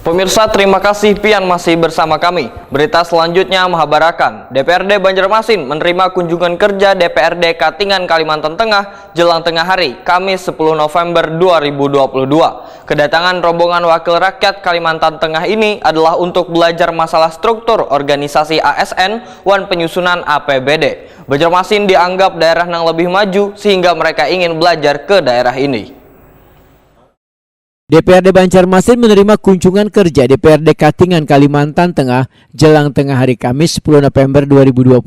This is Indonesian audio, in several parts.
Pemirsa, terima kasih Pian masih bersama kami. Berita selanjutnya menghabarkan DPRD Banjarmasin menerima kunjungan kerja DPRD Katingan Kalimantan Tengah jelang tengah hari Kamis 10 November 2022. Kedatangan rombongan wakil rakyat Kalimantan Tengah ini adalah untuk belajar masalah struktur organisasi ASN wan penyusunan APBD. Banjarmasin dianggap daerah yang lebih maju sehingga mereka ingin belajar ke daerah ini. DPRD Banjarmasin menerima kunjungan kerja DPRD Katingan Kalimantan Tengah jelang tengah hari Kamis 10 November 2022.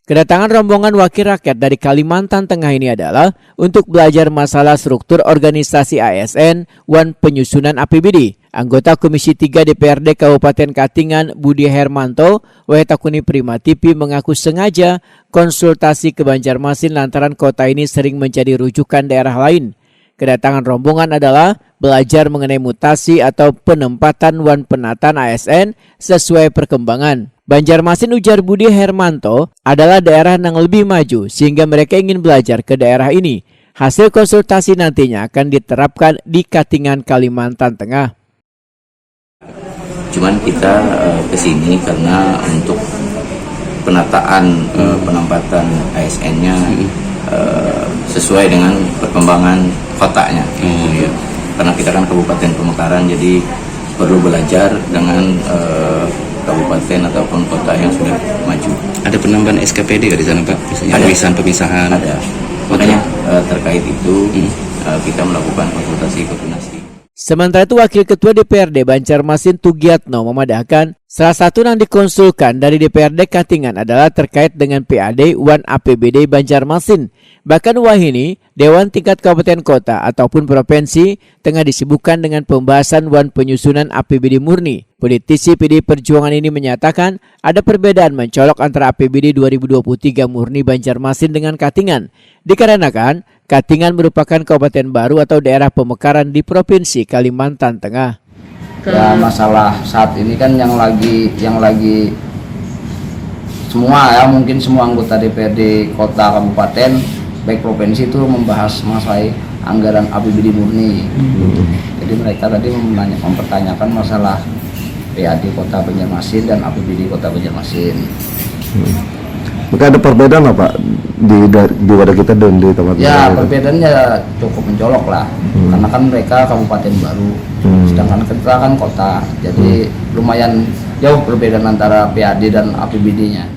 Kedatangan rombongan wakil rakyat dari Kalimantan Tengah ini adalah untuk belajar masalah struktur organisasi ASN wan penyusunan APBD. Anggota Komisi 3 DPRD Kabupaten Katingan Budi Hermanto, Wetakuni Prima TV mengaku sengaja konsultasi ke Banjarmasin lantaran kota ini sering menjadi rujukan daerah lain. Kedatangan rombongan adalah belajar mengenai mutasi atau penempatan wan penataan ASN sesuai perkembangan. Banjarmasin, ujar Budi Hermanto, adalah daerah yang lebih maju sehingga mereka ingin belajar ke daerah ini. Hasil konsultasi nantinya akan diterapkan di Katingan Kalimantan Tengah. Cuman kita kesini karena untuk penataan penempatan ASN-nya sesuai dengan perkembangan kotanya. Ya. Karena kita kan Kabupaten Pemekaran, jadi perlu belajar dengan kabupaten ataupun kota yang sudah maju. Ada penambahan SKPD di sana, Pak? Misalnya pemisahan. Ada. Makanya terkait itu kita melakukan konsultasi koordinasi. Sementara itu, Wakil Ketua DPRD Banjarmasin Tugiatno memadahkan salah satu yang dikonsulkan dari DPRD Katingan adalah terkait dengan PAD wan APBD Banjarmasin. Bahkan wahini, Dewan Tingkat Kabupaten Kota ataupun Provinsi tengah disibukkan dengan pembahasan wan penyusunan APBD murni. Politisi PD Perjuangan ini menyatakan ada perbedaan mencolok antara APBD 2023 murni Banjarmasin dengan Katingan. Dikarenakan Katingan merupakan kabupaten baru atau daerah pemekaran di Provinsi Kalimantan Tengah. Ya, masalah saat ini kan yang lagi semua ya, mungkin semua anggota DPRD kota kabupaten baik provinsi itu membahas masalah anggaran APBD murni. Jadi mereka tadi mempertanyakan masalah PAD Kota Banjarmasin dan APBD Kota Banjarmasin. Maka ada perbedaan apa di wadah kita dan di tempat lain? Ya, perbedaannya cukup mencolok lah. Karena kan mereka kabupaten baru, sedangkan kita kan kota. Jadi lumayan jauh perbedaan antara PAD dan APBD-nya.